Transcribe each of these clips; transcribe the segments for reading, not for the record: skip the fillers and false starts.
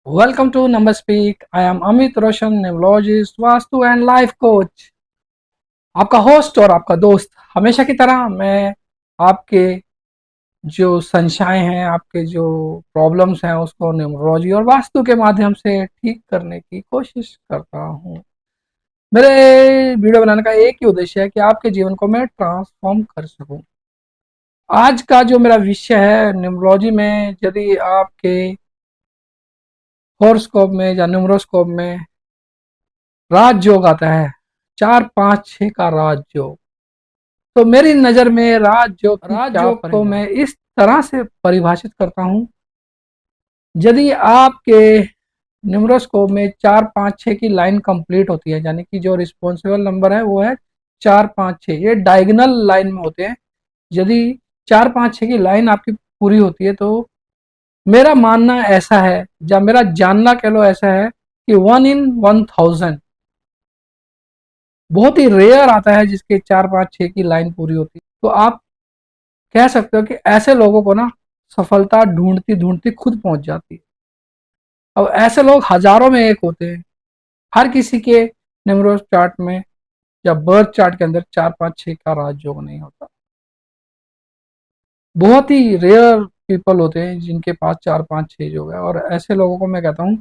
Welcome to Number Speak. I am Amit Roshan, numerologist, vastu and life coach. आपका host और आपका दोस्त हमेशा की तरह मैं आपके जो संशय हैं, आपके जो प्रॉब्लम्स हैं, उसको न्यूमरोलॉजी और वास्तु के माध्यम से ठीक करने की कोशिश करता हूँ। मेरे वीडियो बनाने का एक ही उद्देश्य है कि आपके जीवन को मैं ट्रांसफॉर्म कर सकूं। आज का जो मेरा विषय है न्यूमरोलॉजी में, यदि आपके हॉरोस्कोप में या न्यूमरोस्कोप में राजयोग आता है, 4 5 6 का राजयोग, तो मेरी नज़र में राजयोग को मैं इस तरह से परिभाषित करता हूँ। यदि आपके न्यूमरोस्कोप में 4 5 6 की लाइन कंप्लीट होती है, यानी कि जो रिस्पॉन्सिबल नंबर है वो है 4 5 6, ये डायगोनल लाइन में होते हैं। यदि 4 5 6 की लाइन आपकी पूरी होती है तो मेरा मानना ऐसा है, या मेरा जानना कह लो ऐसा है, कि 1 in 1000 बहुत ही रेयर आता है जिसके 4 5 6 की लाइन पूरी होती है। तो आप कह सकते हो कि ऐसे लोगों को ना सफलता ढूंढती ढूंढती खुद पहुंच जाती है। अब ऐसे लोग हजारों में एक होते हैं। हर किसी के न्यूमरो चार्ट में या बर्थ चार्ट के अंदर 4 5 6 का राजयोग नहीं होता। बहुत ही रेयर पीपल होते हैं जिनके पास 4 5 6 योग है, और ऐसे लोगों को मैं कहता हूँ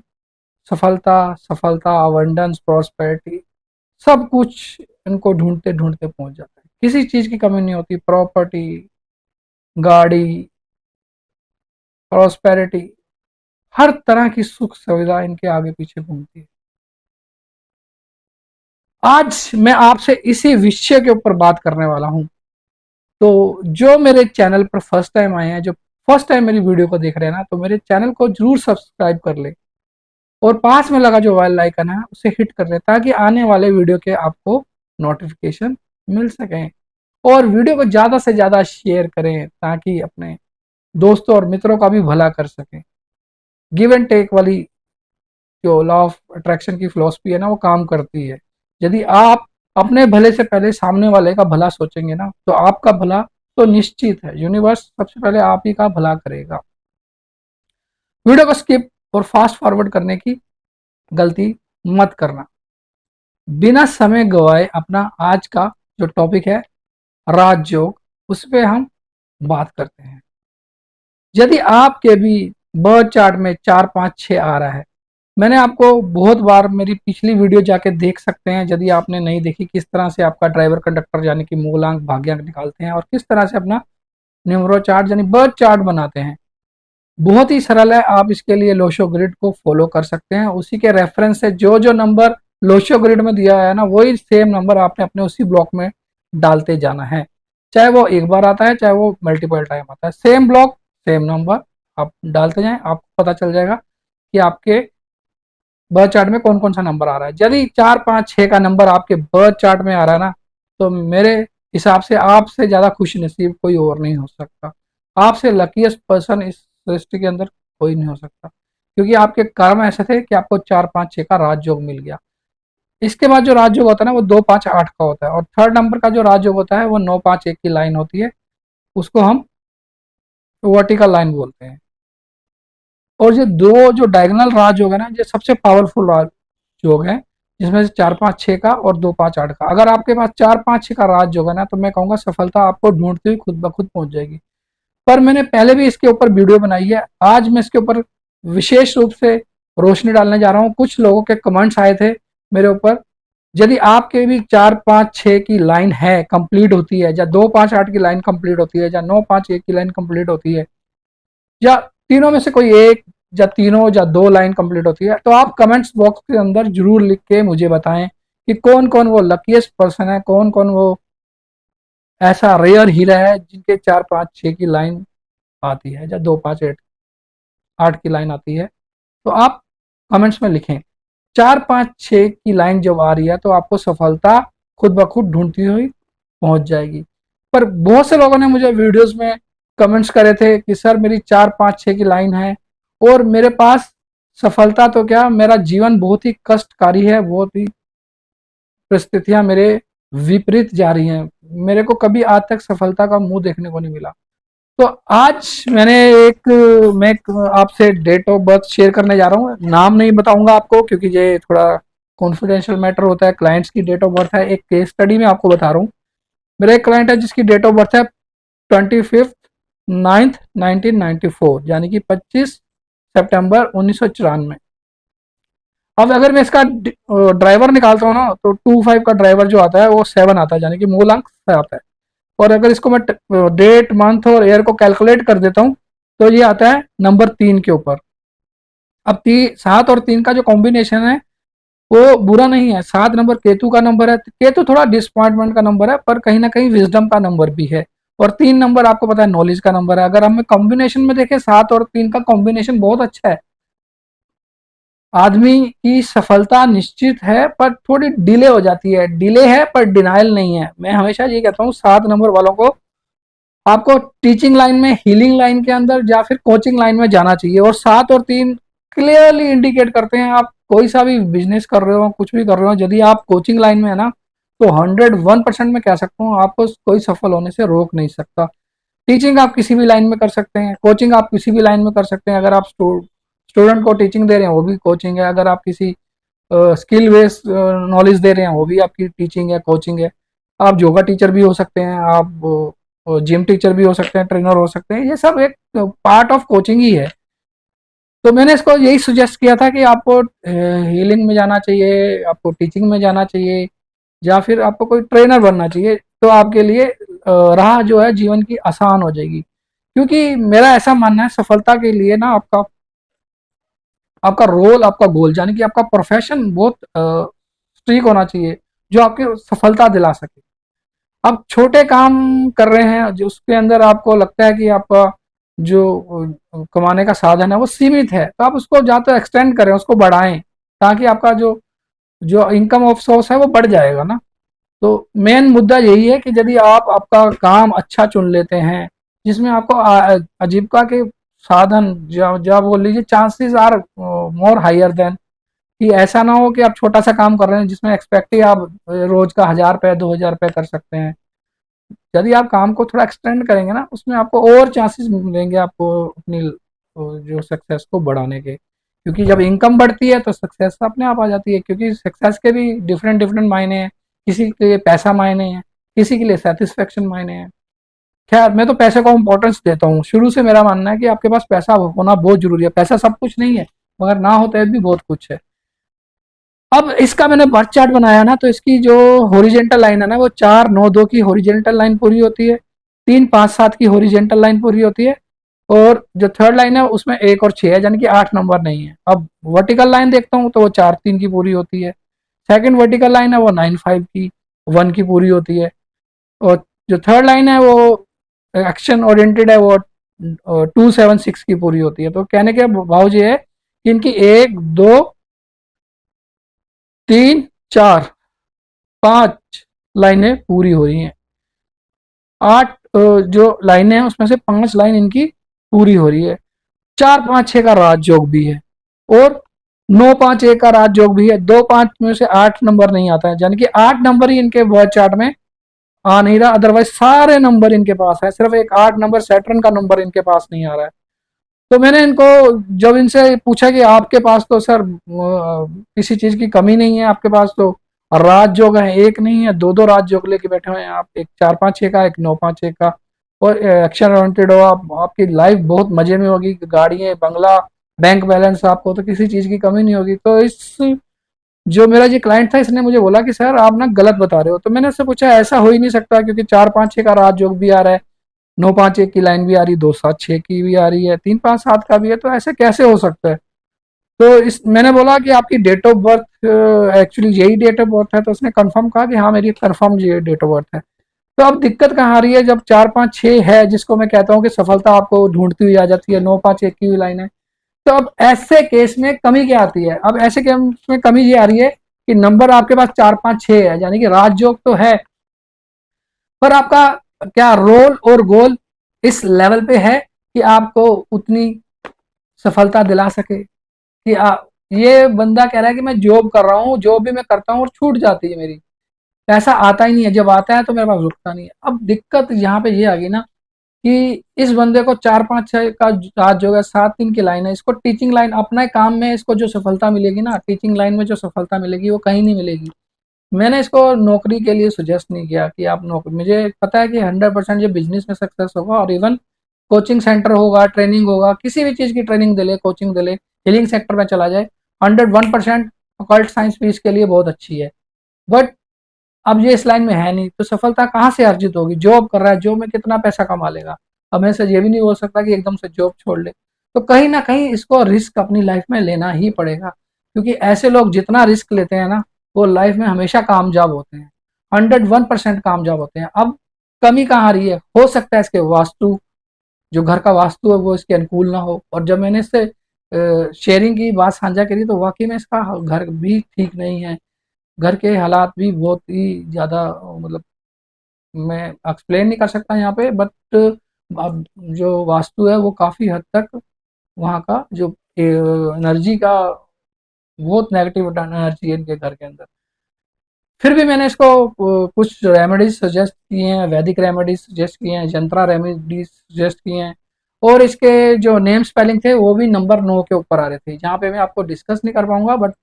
सफलता सफलता, अबंडेंस, प्रॉस्पेरिटी, सब कुछ इनको ढूंढते ढूंढते पहुंच जाता है। किसी चीज की कमी नहीं होती, प्रॉपर्टी, गाड़ी, प्रॉस्पेरिटी, हर तरह की सुख सुविधा इनके आगे पीछे घूमती है। आज मैं आपसे इसी विषय के ऊपर बात करने वाला हूं। तो जो मेरे चैनल पर फर्स्ट टाइम आए हैं, जो फर्स्ट टाइम मेरी वीडियो को देख रहे हैं ना, तो मेरे चैनल को जरूर सब्सक्राइब कर ले और पास में लगा जो बेल आइकन है उसे हिट कर ले, ताकि आने वाले वीडियो के आपको नोटिफिकेशन मिल सकें। और वीडियो को ज़्यादा से ज़्यादा शेयर करें ताकि अपने दोस्तों और मित्रों का भी भला कर सकें। गिव एंड टेक वाली जो लॉ ऑफ अट्रैक्शन की फिलॉसफी है ना, वो काम करती है। यदि आप अपने भले से पहले सामने वाले का भला सोचेंगे ना, तो आपका भला तो निश्चित है, यूनिवर्स सबसे पहले आप ही का भला करेगा। वीडियो को स्किप और फास्ट फॉरवर्ड करने की गलती मत करना। बिना समय गवाए अपना आज का जो टॉपिक है राजयोग, उस पर हम बात करते हैं। यदि आपके भी बर्थ चार्ट में 4 5 6 आ रहा है, मैंने आपको बहुत बार मेरी पिछली वीडियो जाके देख सकते हैं यदि आपने नहीं देखी, किस तरह से आपका ड्राइवर कंडक्टर यानी कि मूलांक भाग्यांक निकालते हैं और किस तरह से अपना न्यूमरो चार्ट यानी बर्थ चार्ट बनाते हैं। बहुत ही सरल है, आप इसके लिए लोशो ग्रिड को फॉलो कर सकते हैं। उसी के रेफरेंस से जो जो नंबर लोशो ग्रिड में दिया है ना, वही सेम नंबर आपने अपने उसी ब्लॉक में डालते जाना है। चाहे वो एक बार आता है, चाहे वो मल्टीपल टाइम आता है, सेम ब्लॉक सेम नंबर आप डालते जाएं, आपको पता चल जाएगा कि आपके बर्थ चार्ट में कौन कौन सा नंबर आ रहा है। यदि 4 5 6 का नंबर आपके बर्थ चार्ट में आ रहा है ना, तो मेरे हिसाब से आपसे ज़्यादा खुश नसीब कोई और नहीं हो सकता। आपसे लकीस्ट पर्सन इस सृष्टि के अंदर कोई नहीं हो सकता, क्योंकि आपके कर्म ऐसे थे कि आपको 4 5 6 का राजयोग मिल गया। इसके बाद जो राजयोग होता है ना, वो 2 5 8 का होता है, और थर्ड नंबर का जो राजयोग होता है वो 9 5 1 की लाइन होती है। उसको हम वर्टिकल लाइन बोलते हैं। और ये दो जो डायगोनल राजयोग है ना, ये सबसे पावरफुल राजयोग है, जिसमें से 4 5 6 का और 2 5 8 का। अगर आपके पास 4 5 6 का राजयोग है ना, तो मैं कहूंगा सफलता आपको ढूंढती हुई खुद ब खुद पहुंच जाएगी। पर मैंने पहले भी इसके ऊपर वीडियो बनाई है। आज मैं इसके ऊपर विशेष रूप से रोशनी डालने जा रहा हूँ। कुछ लोगों के कमेंट्स आए थे मेरे ऊपर। यदि आपके भी 4 5 6 की लाइन है, कंप्लीट होती है, या 2 5 8 की लाइन कंप्लीट होती है, या 9 5 1 की लाइन कंप्लीट होती है, या तीनों में से कोई एक, या तीनों या दो लाइन कंप्लीट होती है, तो आप कमेंट्स बॉक्स के अंदर जरूर लिख के मुझे बताएं कि कौन कौन वो लकीस्ट पर्सन है, कौन कौन वो ऐसा रेयर हीरा है जिनके 4 5 6 की लाइन आती है, या 2 5 8 की लाइन आती है। तो आप कमेंट्स में लिखें। 4 5 6 की लाइन जब आ रही है तो आपको सफलता खुद ब खुद ढूंढती हुई पहुंच जाएगी। पर बहुत से लोगों ने मुझे वीडियोस में कमेंट्स करे थे कि सर मेरी 4 5 6 की लाइन है और मेरे पास सफलता तो क्या, मेरा जीवन बहुत ही कष्टकारी है, बहुत ही परिस्थितियां मेरे विपरीत जा रही हैं, मेरे को कभी आज तक सफलता का मुंह देखने को नहीं मिला। तो आज मैं आपसे डेट ऑफ बर्थ शेयर करने जा रहा हूँ। नाम नहीं बताऊंगा आपको क्योंकि ये थोड़ा कॉन्फिडेंशियल मैटर होता है। क्लाइंट्स की डेट ऑफ बर्थ है, एक केस स्टडी में आपको बता रहा हूँ। मेरा एक क्लाइंट है जिसकी डेट ऑफ बर्थ है 25/9/1994, यानी कि 25 सितंबर 1994। अब अगर मैं इसका ड्राइवर निकालता हूँ ना, तो 25 का ड्राइवर जो आता है वो 7 आता है, यानी कि मूलांक से आता है। और अगर इसको मैं डेट, मंथ और ईयर को कैलकुलेट कर देता हूँ तो ये आता है नंबर 3 के ऊपर। अब 7 और 3 का जो कॉम्बिनेशन है वो बुरा नहीं है। 7 नंबर केतु का नंबर है। केतु थोड़ा डिसअपॉइंटमेंट का नंबर है, पर कहीं ना कहीं विजडम का नंबर भी है। और 3 नंबर आपको पता है नॉलेज का नंबर है। अगर हम कॉम्बिनेशन में देखें, 7 और 3 का कॉम्बिनेशन बहुत अच्छा है। आदमी की सफलता निश्चित है, पर थोड़ी डिले हो जाती है। डिले है पर डिनाइल नहीं है। मैं हमेशा ये कहता हूँ 7 नंबर वालों को आपको टीचिंग लाइन में, हीलिंग लाइन के अंदर या फिर कोचिंग लाइन में जाना चाहिए। और 7 और 3 क्लियरली इंडिकेट करते हैं आप कोई सा भी बिजनेस कर रहे हो, कुछ भी कर रहे हो, यदि आप कोचिंग लाइन में है ना, तो 101% में कह सकता हूँ आपको कोई सफल होने से रोक नहीं सकता। टीचिंग आप किसी भी लाइन में कर सकते हैं, कोचिंग आप किसी भी लाइन में कर सकते हैं। अगर आप स्टूडेंट को टीचिंग दे रहे हैं वो भी कोचिंग है। अगर आप किसी स्किल बेस्ड नॉलेज दे रहे हैं वो भी आपकी टीचिंग है, कोचिंग है। आप योगा टीचर भी हो सकते हैं, आप जिम टीचर भी हो सकते हैं, ट्रेनर हो सकते हैं। ये सब एक पार्ट ऑफ कोचिंग ही है। तो मैंने इसको यही सुजेस्ट किया था कि आपको हीलिंग में जाना चाहिए, आपको टीचिंग में जाना चाहिए, या फिर आपको कोई ट्रेनर बनना चाहिए। तो आपके लिए राह जो है जीवन की आसान हो जाएगी। क्योंकि मेरा ऐसा मानना है सफलता के लिए ना, आपका आपका रोल, आपका गोल, यानी कि आपका प्रोफेशन बहुत स्ट्रीक होना चाहिए जो आपकी सफलता दिला सके। आप छोटे काम कर रहे हैं जो उसके अंदर आपको लगता है कि आपका जो कमाने का साधन है वो सीमित है, तो आप उसको या तो एक्सटेंड करें, उसको बढ़ाएं, ताकि आपका जो जो इनकम ऑफ सोर्स है वो बढ़ जाएगा ना। तो मेन मुद्दा यही है कि यदि आप आपका काम अच्छा चुन लेते हैं जिसमें आपको आजीविका के साधन, जब बोल लीजिए, chances are more higher than, कि ऐसा ना हो कि आप छोटा सा काम कर रहे हैं जिसमें एक्सपेक्ट ही आप रोज का 1,000 रुपये 2,000 रुपये कर सकते हैं। यदि आप काम को थोड़ा एक्सटेंड करेंगे ना, उसमें आपको और चांसेस मिलेंगे आपको अपनी जो सक्सेस को बढ़ाने के। क्योंकि जब इनकम बढ़ती है तो सक्सेस अपने आप आ जाती है। क्योंकि सक्सेस के भी डिफरेंट डिफरेंट मायने हैं। किसी के लिए पैसा मायने हैं, किसी के लिए सेटिस्फेक्शन मायने हैं। खैर, मैं तो पैसे को इम्पोर्टेंस देता हूँ। शुरू से मेरा मानना है कि आपके पास पैसा होना बहुत जरूरी है। पैसा सब कुछ नहीं है, मगर ना होता है भी बहुत कुछ है। अब इसका मैंने बर्थ चार्ट बनाया ना, तो इसकी जो हॉरिजेंटल लाइन है ना, वो 4 9 2 की हॉरिजेंटल लाइन पूरी होती है, 3 5 7 की हॉरिजेंटल लाइन पूरी होती है। और जो थर्ड लाइन है उसमें 1 और 6 है, यानी कि 8 नंबर नहीं है। अब वर्टिकल लाइन देखता हूँ तो वो 4 3 की पूरी होती है। सेकंड वर्टिकल लाइन है वो 9 5 की 1 की पूरी होती है। और जो थर्ड लाइन है वो एक्शन ओरिएंटेड है, वो 2 7 6 की पूरी होती है। तो कहने के भाव ये है कि इनकी 1 2 3 4 5 लाइनें पूरी हो रही हैं। 8 जो लाइनें हैं उसमें से 5 लाइन इनकी पूरी हो रही है। 4 5 6 का राजयोग भी है, और 9 5 1 का राजयोग भी है। 2 5 में से 8 नंबर नहीं आता है, यानी कि 8 नंबर ही इनके बर्थ चार्ट में आ नहीं रहा। अदरवाइज सारे नंबर इनके पास है, सिर्फ एक 8 नंबर सैटर्न का नंबर इनके पास नहीं आ रहा है। तो मैंने इनको जब इनसे पूछा कि आपके पास तो सर किसी चीज की कमी नहीं है, आपके पास तो राजयोग है, एक नहीं है, दो दो राजयोग लेके बैठे हुए हैं आप, एक 4 5 6 का, एक 9 5 1 का। और एक्शन ओरिएंटेड हो आप, आपकी लाइफ बहुत मजे में होगी, गाड़ियां, बंगला, बैंक बैलेंस, आपको तो किसी चीज की कमी नहीं होगी। तो इस जो मेरा ये क्लाइंट था इसने मुझे बोला कि सर आप ना गलत बता रहे हो। तो मैंने उससे पूछा ऐसा हो ही नहीं सकता, क्योंकि 4 5 6 का राजयोग भी आ रहा है, 9 5 1 की लाइन भी आ रही, 2 7 6 की भी आ रही है, 3 5 7 का भी है, तो ऐसे कैसे हो सकता है। तो इस मैंने बोला कि आपकी डेट ऑफ बर्थ एक्चुअली यही डेट ऑफ बर्थ है। तो उसने कंफर्म कहा कि हाँ मेरी कंफर्म ये डेट ऑफ बर्थ है। तो अब दिक्कत कहाँ आ रही है, जब 4 5 6 है जिसको मैं कहता हूँ कि सफलता आपको ढूंढती हुई आ जाती है, 9 5 1 की भी लाइन है। तो अब ऐसे केस में कमी क्या आती है, अब ऐसे केस में कमी ये आ रही है कि नंबर आपके पास 4 5 6 है, यानी कि राजयोग तो है, पर आपका क्या रोल और गोल इस लेवल पे है कि आपको उतनी सफलता दिला सके। कि ये बंदा कह रहा है कि मैं जॉब कर रहा हूँ, जॉब भी मैं करता हूँ और छूट जाती है मेरी, पैसा आता ही नहीं है, जब आता है तो मेरे पास रुकता नहीं है। अब दिक्कत यहाँ पे ये आ गई ना कि इस बंदे को 4-5-6 का आज जो है 7-3 की लाइन है, इसको टीचिंग लाइन अपने काम में इसको जो सफलता मिलेगी ना, टीचिंग लाइन में जो सफलता मिलेगी वो कहीं नहीं मिलेगी। मैंने इसको नौकरी के लिए सुजेस्ट नहीं किया कि आप नौकरी, मुझे पता है कि 100% ये बिजनेस में सक्सेस होगा, और इवन कोचिंग सेंटर होगा, ट्रेनिंग होगा, किसी भी चीज़ की ट्रेनिंग दे ले, कोचिंग दे ले, हीलिंग सेक्टर में चला जाए, 101% अकल्ट साइंस भी इसके लिए बहुत अच्छी है। बट अब ये इस लाइन में है नहीं, तो सफलता कहाँ से अर्जित होगी? जॉब कर रहा है, जॉब में कितना पैसा कमा लेगा? अब ऐसे ये भी नहीं हो सकता कि एकदम से जॉब छोड़ ले। तो कहीं ना कहीं इसको रिस्क अपनी लाइफ में लेना ही पड़ेगा, क्योंकि ऐसे लोग जितना रिस्क लेते हैं ना, वो लाइफ में हमेशा कामयाब होते हैं, 101% कामयाब होते हैं। अब कमी कहाँ आ रही है? हो सकता है इसके वास्तु, जो घर का वास्तु है वो इसके अनुकूल ना हो। और जब मैंने इससे शेयरिंग की बात साझा करी तो वाकई में इसका घर भी ठीक नहीं है, घर के हालात भी बहुत ही ज़्यादा, मतलब मैं एक्सप्लेन नहीं कर सकता यहाँ पे, बट अब जो वास्तु है वो काफ़ी हद तक वहाँ का जो एनर्जी का, बहुत नेगेटिव एनर्जी है इनके घर के अंदर। फिर भी मैंने इसको कुछ रेमेडीज सजेस्ट किए हैं, वैदिक रेमेडीज सजेस्ट किए हैं, जंत्रा रेमेडीज सजेस्ट किए हैं, और इसके जो नेम स्पेलिंग थे वो भी नंबर 9 के ऊपर आ रहे थे, जहाँ पे मैं आपको डिस्कस नहीं कर पाऊंगा, बट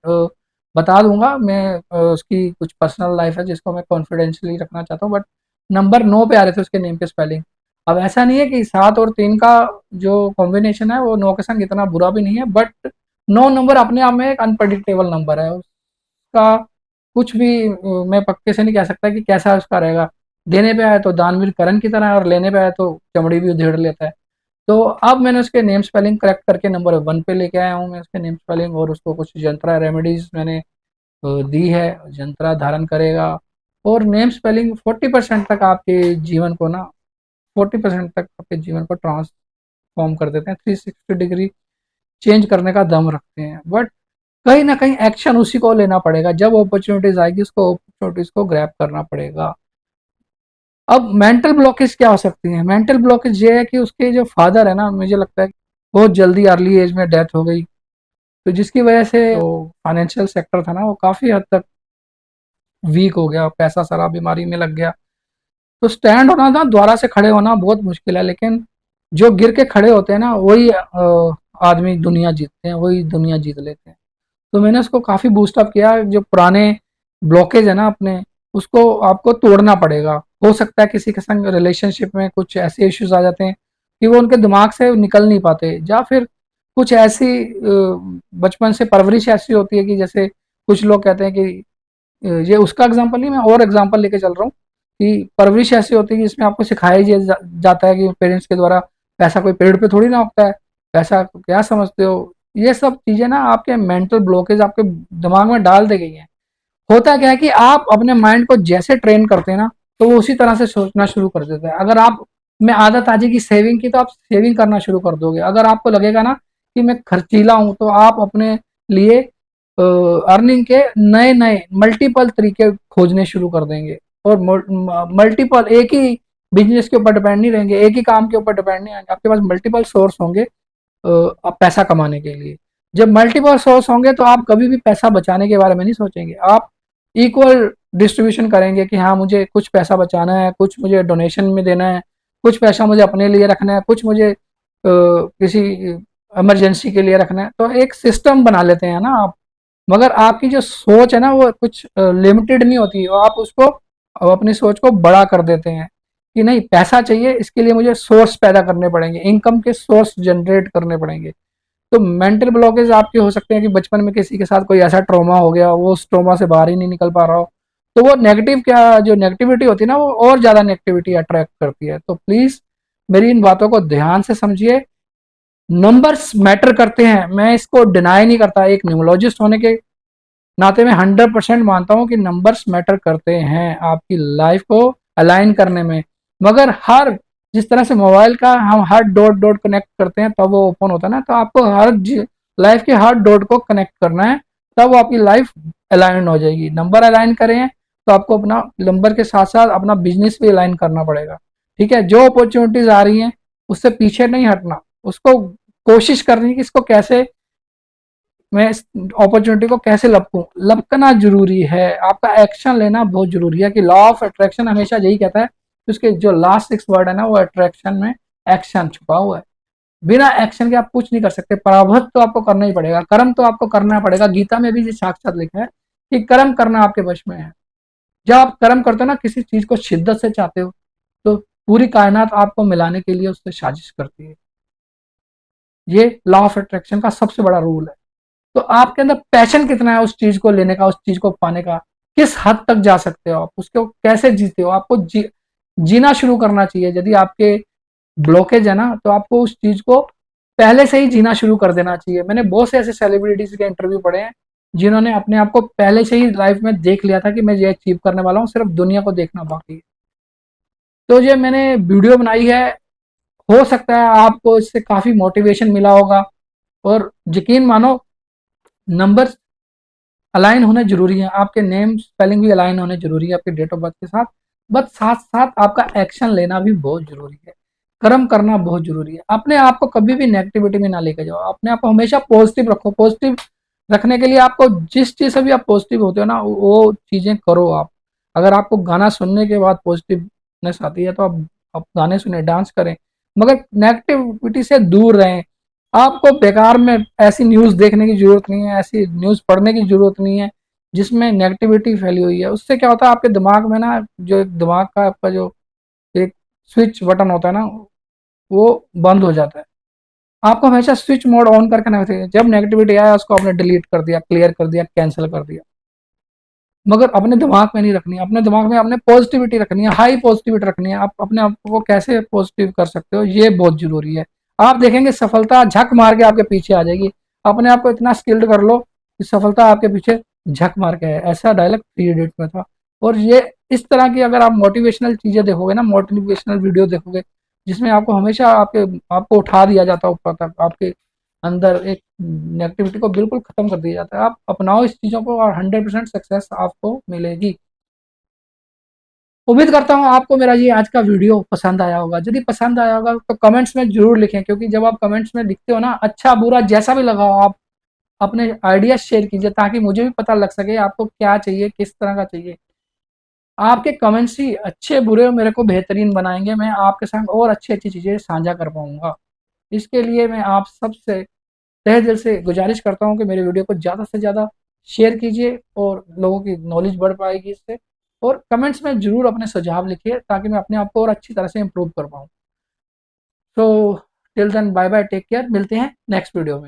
बता दूंगा मैं। उसकी कुछ पर्सनल लाइफ है जिसको मैं कॉन्फिडेंशियली रखना चाहता हूँ, बट नंबर 9 पे आ रहे थे उसके नेम के स्पेलिंग। अब ऐसा नहीं है कि 7 और 3 का जो कॉम्बिनेशन है वो 9 के संग इतना बुरा भी नहीं है, बट 9 नंबर अपने आप में एक अनप्रडिक्टेबल नंबर है। उसका कुछ भी मैं पक्के से नहीं कह सकता कि कैसा उसका रहेगा। देने पे आए तो दानवीर करण की तरह है, और लेने पे आए तो चमड़ी भी उधेड़ लेता है। तो अब मैंने उसके नेम स्पेलिंग करेक्ट करके नंबर 1 पे लेके आया हूँ मैं उसके नेम स्पेलिंग, और उसको कुछ जंत्रा रेमेडीज मैंने दी है, जंत्रा धारण करेगा। और नेम स्पेलिंग 40% तक आपके जीवन को ना, 40% तक आपके जीवन को ट्रांसफॉर्म कर देते हैं, 360 डिग्री चेंज करने का दम रखते हैं। बट कहीं ना कहीं एक्शन उसी को लेना पड़ेगा, जब अपॉर्चुनिटीज आएगी उसको अपॉर्चुनिटीज को ग्रैब करना पड़ेगा। अब मेंटल ब्लॉकेज क्या हो सकती है? मेंटल ब्लॉकेज ये है कि उसके जो फादर है ना, मुझे लगता है बहुत जल्दी अर्ली एज में डेथ हो गई, तो जिसकी वजह से जो फाइनेंशियल सेक्टर था ना वो काफी हद तक वीक हो गया, पैसा सारा बीमारी में लग गया। तो स्टैंड होना ना, दोबारा से खड़े होना बहुत मुश्किल है, लेकिन जो गिर के खड़े होते हैं ना वही आदमी दुनिया जीतते हैं, वही दुनिया जीत लेते हैं। तो मैंने उसको काफ़ी बूस्टअप किया, जो पुराने ब्लॉकेज है ना अपने, उसको आपको तोड़ना पड़ेगा। हो सकता है किसी के संग रिलेशनशिप में कुछ ऐसे इश्यूज आ जाते हैं कि वो उनके दिमाग से निकल नहीं पाते, या फिर कुछ ऐसी बचपन से परवरिश ऐसी होती है कि जैसे कुछ लोग कहते हैं कि ये उसका एग्जाम्पल नहीं, मैं और एग्जाम्पल लेके चल रहा हूँ कि परवरिश ऐसी होती है कि इसमें आपको सिखाया जाता है कि पेरेंट्स के द्वारा पैसा कोई पेड़ पे थोड़ी ना उगता है, पैसा क्या समझते हो। ये सब चीजें ना आपके मेंटल ब्लॉकेज आपके दिमाग में डाल दी गई हैं। होता क्या है कि आप अपने माइंड को जैसे ट्रेन करते हैं ना, तो वो उसी तरह से सोचना शुरू कर देता है। अगर आप में आदत आ जाएगी सेविंग की, तो आप सेविंग करना शुरू कर दोगे। अगर आपको लगेगा ना कि मैं खर्चीला हूं, तो आप अपने लिए अर्निंग के नए नए मल्टीपल तरीके खोजने शुरू कर देंगे, और मल्टीपल, एक ही बिजनेस के ऊपर डिपेंड नहीं रहेंगे, एक ही काम के ऊपर डिपेंड नहीं आएंगे, आपके पास मल्टीपल सोर्स होंगे पैसा कमाने के लिए। जब मल्टीपल सोर्स होंगे तो आप कभी भी पैसा बचाने के बारे में नहीं सोचेंगे, आप इक्वल डिस्ट्रीब्यूशन करेंगे कि हाँ मुझे कुछ पैसा बचाना है, कुछ मुझे डोनेशन में देना है, कुछ पैसा मुझे अपने लिए रखना है, कुछ मुझे किसी इमरजेंसी के लिए रखना है। तो एक सिस्टम बना लेते हैं ना आप। मगर आपकी जो सोच है ना वो कुछ लिमिटेड नहीं होती, आप उसको अपनी सोच को बड़ा कर देते हैं कि नहीं पैसा चाहिए, इसके लिए मुझे सोर्स पैदा करने पड़ेंगे, इनकम के सोर्स जनरेट करने पड़ेंगे। तो मेंटल ब्लॉकेज आपके हो सकते हैं कि बचपन में किसी के साथ कोई ऐसा ट्रॉमा हो गया, वो उस ट्रॉमा से बाहर ही नहीं निकल पा रहा हो, तो वो नेगेटिव, क्या जो नेगेटिविटी होती है ना वो और ज्यादा नेगेटिविटी अट्रैक्ट करती है। तो प्लीज मेरी इन बातों को ध्यान से समझिए। नंबर्स मैटर करते हैं, मैं इसको डिनाई नहीं करता, एक न्यूमोलॉजिस्ट होने के नाते मैं 100% मानता हूँ कि नंबर्स मैटर करते हैं आपकी लाइफ को अलाइन करने में। मगर हर, जिस तरह से मोबाइल का हम हर डॉट डॉट कनेक्ट करते हैं तब वो ओपन होता है ना, तो आपको हर लाइफ के हर डॉट को कनेक्ट करना है, तब वो आपकी लाइफ अलाइन हो जाएगी। नंबर अलाइन करें तो आपको अपना नंबर के साथ साथ अपना बिजनेस भी अलाइन करना पड़ेगा। ठीक है, जो अपॉर्चुनिटीज आ रही हैं उससे पीछे नहीं हटना, उसको कोशिश करनी कि इसको कैसे, मैं इस अपॉर्चुनिटी को कैसे लपकूं। लपकना जरूरी है, आपका एक्शन लेना बहुत जरूरी है। कि लॉ ऑफ अट्रैक्शन हमेशा यही कहता है, उसके जो लास्ट 6 वर्ड है ना वो अट्रैक्शन में एक्शन छुपा हुआ है। बिना एक्शन के आप कुछ नहीं कर सकते। पराभव तो आपको करना ही पड़ेगा, कर्म तो आपको करना पड़ेगा। गीता में भी साक्षात लिखा है कि कर्म करना आपके वश में है। जब आप कर्म करते हो ना, किसी चीज को शिद्दत से चाहते हो, तो पूरी कायनात आपको मिलाने के लिए उससे साजिश करती है। ये लॉ ऑफ अट्रैक्शन का सबसे बड़ा रूल है। तो आपके अंदर पैशन कितना है उस चीज को लेने का, उस चीज को पाने का, किस हद तक जा सकते हो आप, उसको कैसे जीते हो। आपको जीना शुरू करना चाहिए। यदि आपके ब्लॉकेज है ना, तो आपको उस चीज को पहले से ही जीना शुरू कर देना चाहिए। मैंने बहुत से ऐसे सेलिब्रिटीज के इंटरव्यू पढ़े हैं जिन्होंने अपने आप को पहले से ही लाइफ में देख लिया था कि मैं ये अचीव करने वाला हूँ, सिर्फ दुनिया को देखना बाकी है। तो ये मैंने वीडियो बनाई है, हो सकता है आपको इससे काफी मोटिवेशन मिला होगा। और यकीन मानो, नंबर अलाइन होने जरूरी है, आपके नेम स्पेलिंग भी अलाइन होने जरूरी है आपके डेट ऑफ बर्थ के साथ। बट साथ साथ आपका एक्शन लेना भी बहुत जरूरी है, कर्म करना बहुत जरूरी है। अपने आप को कभी भी नेगेटिविटी में ना लेके जाओ, अपने आप को हमेशा पॉजिटिव रखो। पॉजिटिव रखने के लिए आपको जिस चीज से भी आप पॉजिटिव होते हो ना, वो चीजें करो आप। अगर आपको गाना सुनने के बाद पॉजिटिवनेस आती है तो आप गाने सुने, डांस करें, मगर नेगेटिविटी से दूर रहें। आपको बेकार में ऐसी न्यूज देखने की जरूरत नहीं है, ऐसी न्यूज पढ़ने की जरूरत नहीं है जिसमें नेगेटिविटी फैली हुई है। उससे क्या होता है, आपके दिमाग में ना, जो दिमाग का आपका जो एक स्विच बटन होता है ना, वो बंद हो जाता है। आपको हमेशा स्विच मोड ऑन करके रखना चाहिए। जब नेगेटिविटी आया उसको आपने डिलीट कर दिया, क्लियर कर दिया, कैंसिल कर दिया। मगर अपने दिमाग में नहीं रखनी है, अपने दिमाग में अपने पॉजिटिविटी रखनी है, हाई पॉजिटिविटी रखनी है। आप अपने आप को कैसे पॉजिटिव कर सकते हो, ये बहुत जरूरी है। आप देखेंगे सफलता झक मार के आपके पीछे आ जाएगी। अपने आप को इतना स्किल्ड कर लो कि सफलता आपके पीछे झक मार के है। ऐसा डायलॉग 3 इडियट में था। और ये इस तरह की अगर आप मोटिवेशनल चीजें देखोगे ना, मोटिवेशनल वीडियो देखोगे, जिसमें आपको हमेशा आपको उठा दिया जाता है ऊपर तक, आपके अंदर एक नेगेटिविटी को बिल्कुल खत्म कर दिया जाता है। आप अपनाओ इस चीजों को और 100% सक्सेस आपको मिलेगी। उम्मीद करता हूँ आपको मेरा ये आज का वीडियो पसंद आया होगा। यदि पसंद आया होगा तो कमेंट्स में जरूर लिखें, क्योंकि जब आप कमेंट्स में लिखते हो ना, अच्छा बुरा जैसा भी लगा हो, आप अपने आइडिया शेयर कीजिए ताकि मुझे भी पता लग सके आपको क्या चाहिए, किस तरह का चाहिए। आपके कमेंट्स ही अच्छे बुरे मेरे को बेहतरीन बनाएंगे, मैं आपके साथ और अच्छी अच्छी चीजें साझा कर पाऊंगा। इसके लिए मैं आप सबसे तहे दिल से गुजारिश करता हूँ कि मेरे वीडियो को ज़्यादा से ज़्यादा शेयर कीजिए और लोगों की नॉलेज बढ़ पाएगी इससे। और कमेंट्स में ज़रूर अपने सुझाव लिखिए ताकि मैं अपने आप को और अच्छी तरह से इम्प्रूव कर पाऊँ। तो till then bye bye, take care, मिलते हैं नेक्स्ट वीडियो में।